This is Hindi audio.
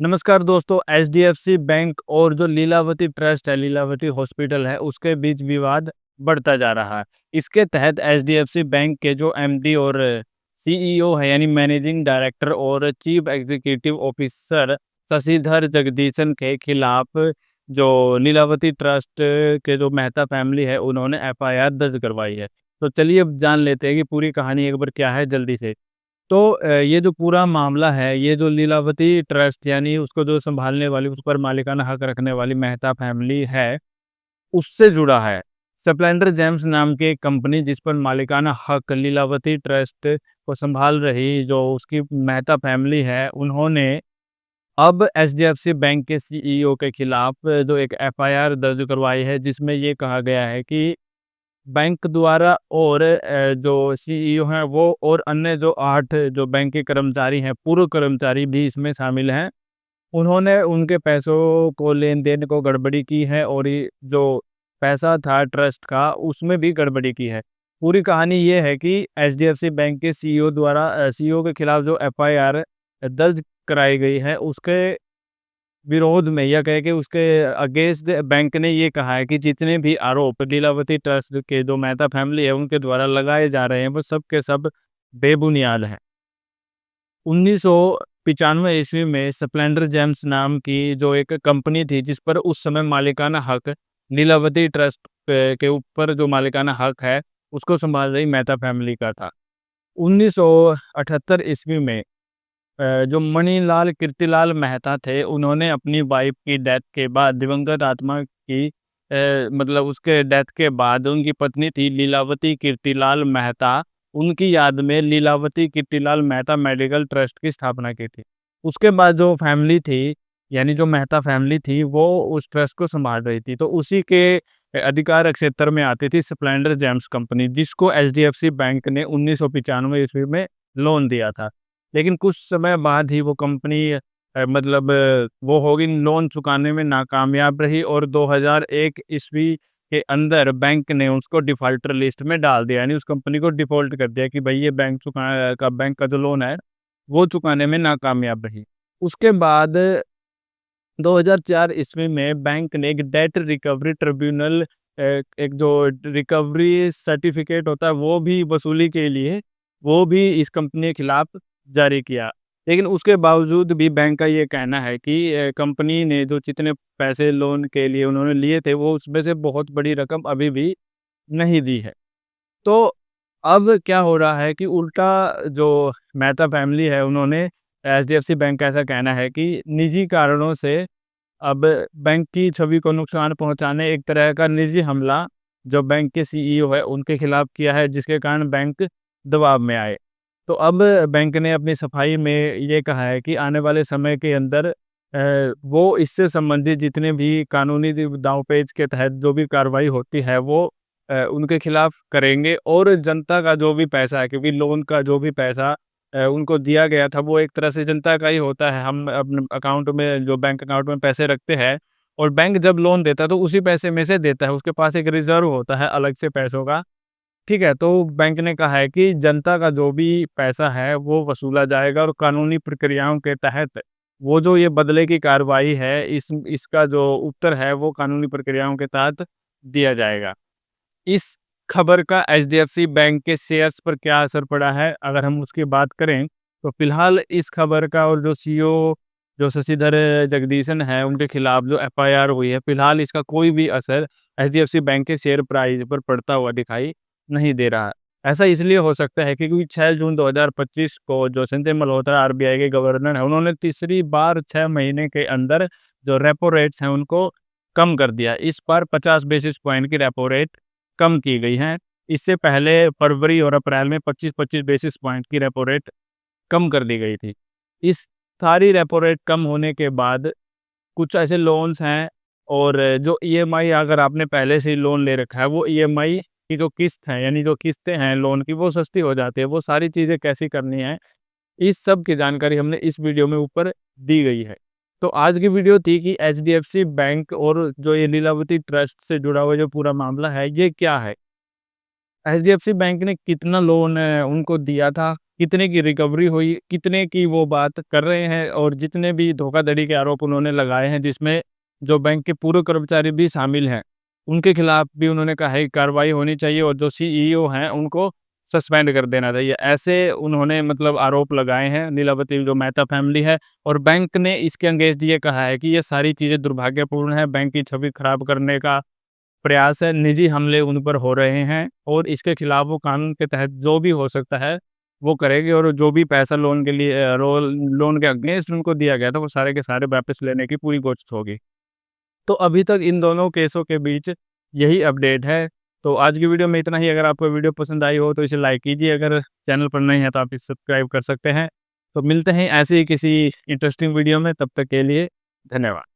नमस्कार दोस्तों, एचडीएफसी बैंक और जो लीलावती ट्रस्ट है, लीलावती हॉस्पिटल है, उसके बीच विवाद बढ़ता जा रहा है। इसके तहत एचडीएफसी बैंक के जो एमडी और सीईओ है, यानी मैनेजिंग डायरेक्टर और chief executive officer Shashidhar Jagdishan के खिलाफ जो लीलावती ट्रस्ट के जो मेहता फैमिली है, उन्होंने एफआईआर दर्ज करवाई है। तो चलिए अब जान लेते हैं कि पूरी कहानी एक बार क्या है जल्दी से। तो ये जो पूरा मामला है, ये जो लीलावती ट्रस्ट यानी उसको जो सँभालने वाली, उस पर मालिकाना हक रखने वाली मेहता फैमिली है, उससे जुड़ा है। स्प्लेंडर जेम्स नाम की एक कंपनी जिस पर मालिकाना हक लीलावती ट्रस्ट को सँभाल रही जो उसकी मेहता फैमिली है, उन्होंने अब एचडीएफसी बैंक के सीईओ के खिलाफ जो एक एफआईआर दर्ज करवाई है, जिसमें ये कहा गया है कि बैंक द्वारा और जो सीईओ हैं वो और अन्य जो 8 जो बैंक के कर्मचारी हैं, पूर्व कर्मचारी भी इसमें शामिल हैं। उन्होंने उनके पैसों को लेन-देन को गड़बड़ी की है और ये जो पैसा था ट्रस्ट का उसमें भी गड़बड़ी की है। पूरी कहानी ये है कि एचडीएफसी बैंक के सीईओ द्वारा सीईओ के खिलाफ जो एफआईआर दर्ज कराई गई है उसके विरोध में या कहें कि उसके अगेंस्ट बैंक ने ये कहा है कि जितने भी आरोप लीलावती ट्रस्ट के जो मेहता फैमिली है उनके द्वारा लगाए जा रहे हैं वो सब के सब बेबुनियाद हैं। 1995 ईस्वी में स्प्लेंडर जेम्स नाम की जो एक कंपनी थी जिस पर उस समय मालिकाना हक लीलावती ट्रस्ट के ऊपर जो मालिकाना हक है उसको संभाल रही मेहता फैमिली का था। 1978 ईस्वी में जो मणिलाल कीर्तिलाल मेहता थे, उन्होंने अपनी वाइफ़ की डेथ के बाद दिवंगत आत्मा की मतलब उसके डेथ के बाद उनकी पत्नी थी लीलावती कीर्तिलाल मेहता, उनकी याद में लीलावती कीर्तिलाल मेहता मेडिकल ट्रस्ट की स्थापना की थी। उसके बाद जो फैमिली थी, यानी जो मेहता फैमिली थी, वो उस ट्रस्ट को सँभाल रही थी। तो उसी के अधिकार क्षेत्र में आती थी स्प्लेंडर जेम्स कंपनी, जिसको एचडीएफसी बैंक ने 1995 ईस्वी में लोन दिया था। लेकिन कुछ समय बाद ही वो कंपनी मतलब वो हो गई, लोन चुकाने में नाकामयाब रही और 2001 ईस्वी के अंदर बैंक ने उसको डिफ़ॉल्टर लिस्ट में डाल दिया। यानी उस कंपनी को डिफ़ॉल्ट कर दिया कि भई ये बैंक का जो लोन है, वो चुकाने में नाकामयाब रही। उसके बाद 2004 ईस्वी में बैंक ने एक डेट रिकवरी ट्रिब्यूनल एक जो रिकवरी सर्टिफ़िकेट होता है, वो भी वसूली के लिए, वो भी इस कंपनी के खिलाफ जारी किया। लेकिन उसके बावजूद भी बैंक का ये कहना है कि कंपनी ने जो जितने पैसे लोन के लिए उन्होंने लिए थे, वो उसमें से बहुत बड़ी रकम अभी भी नहीं दी है। तो अब क्या हो रहा है कि उल्टा जो मेहता फैमिली है, उन्होंने एचडीएफसी बैंक का ऐसा कहना है कि निजी कारणों से अब बैंक की छवि को नुकसान पहुंचाने एक तरह का निजी हमला जो बैंक के सीईओ है उनके खिलाफ किया है, जिसके कारण बैंक दबाव में आए। तो अब बैंक ने अपनी सफाई में ये कहा है कि आने वाले समय के अंदर वो इससे संबंधित जितने भी कानूनी दांवपेच के तहत जो भी कार्रवाई होती है वो उनके खिलाफ करेंगे और जनता का जो भी पैसा है, क्योंकि लोन का जो भी पैसा उनको दिया गया था वो एक तरह से जनता का ही होता है। हम अपने अकाउंट में जो बैंक अकाउंट में पैसे रखते हैं और बैंक जब लोन देता है तो उसी पैसे में से देता है, उसके पास एक रिज़र्व होता है अलग से पैसों का, ठीक है? तो बैंक ने कहा है कि जनता का जो भी पैसा है वो वसूला जाएगा और कानूनी प्रक्रियाओं के तहत वो जो ये बदले की कार्रवाई है इसका जो उत्तर है वो कानूनी प्रक्रियाओं के तहत दिया जाएगा। इस खबर का एचडीएफसी बैंक के शेयर्स पर क्या असर पड़ा है, अगर हम उसकी बात करें, तो फिलहाल इस खबर का और जो सीईओ जो शशिधर जगदीशन है, उनके खिलाफ जो एफआईआर हुई है, फिलहाल इसका कोई भी असर एचडीएफसी बैंक के शेयर प्राइस पर पड़ता हुआ दिखाई नहीं दे रहा। ऐसा इसलिए हो सकता है कि क्योंकि 6 जून 2025 को जो संजय मल्होत्रा आरबीआई के गवर्नर हैं, उन्होंने तीसरी बार 6 महीने के अंदर जो रेपो रेट्स हैं, उनको कम कर दिया। इस बार 50 बेसिस पॉइंट की रेपो रेट कम की गई हैं। इससे पहले फरवरी और अप्रैल में 25-25 बेसिस पॉइंट की रेपो रेट कम कर दी गई थी। इस सारी रेपो रेट कम होने के बाद कुछ ऐसे लोन्स हैं और जो ईएमआई अगर आपने पहले से ही लोन ले रखा है, वो ईएमआई की जो किस्त है, यानी जो किस्तें हैं लोन की, वो सस्ती हो जाती है। वो सारी चीज़ें कैसी करनी है, इस सब की जानकारी हमने इस वीडियो में ऊपर दी गई है। तो आज की वीडियो थी कि एचडीएफसी बैंक और जो ये लीलावती ट्रस्ट से जुड़ा हुआ जो पूरा मामला है, ये क्या है? एचडीएफसी बैंक ने कितना लोन उनको दिया था कितने की रिकवरी हुई, कितने की वो बात कर रहे हैं और जितने भी धोखाधड़ी के आरोप उन्होंने लगाए हैं, जिसमें जो बैंक के पूर्व कर्मचारी भी शामिल हैं, उनके खिलाफ भी उन्होंने कहा है कि कार्रवाई होनी चाहिए और जो सीईओ हैं, उनको सस्पेंड कर देना चाहिए। ऐसे उन्होंने मतलब आरोप लगाए हैं, नीलावती जो मेहता फैमिली है, और बैंक ने इसके अगेंस्ट ये कहा है कि ये सारी चीज़ें दुर्भाग्यपूर्ण है, बैंक की छवि खराब करने का प्रयास है, निजी हमले उन पर हो रहे हैं और इसके खिलाफ वो कानून के तहत जो भी हो सकता है, वो करेगी और जो भी पैसा लोन के लिए लोन के अगेंस्ट उनको दिया गया था, वो सारे के सारे वापस लेने की पूरी कोशिश होगी। तो अभी तक इन दोनों केसों के बीच यही अपडेट है। तो आज की वीडियो में इतना ही। अगर आपको वीडियो पसंद आई हो तो इसे लाइक कीजिए, अगर चैनल पर नए हैं तो आप इसे सब्सक्राइब कर सकते हैं। तो मिलते हैं ऐसे ही किसी इंटरेस्टिंग वीडियो में, तब तक के लिए धन्यवाद।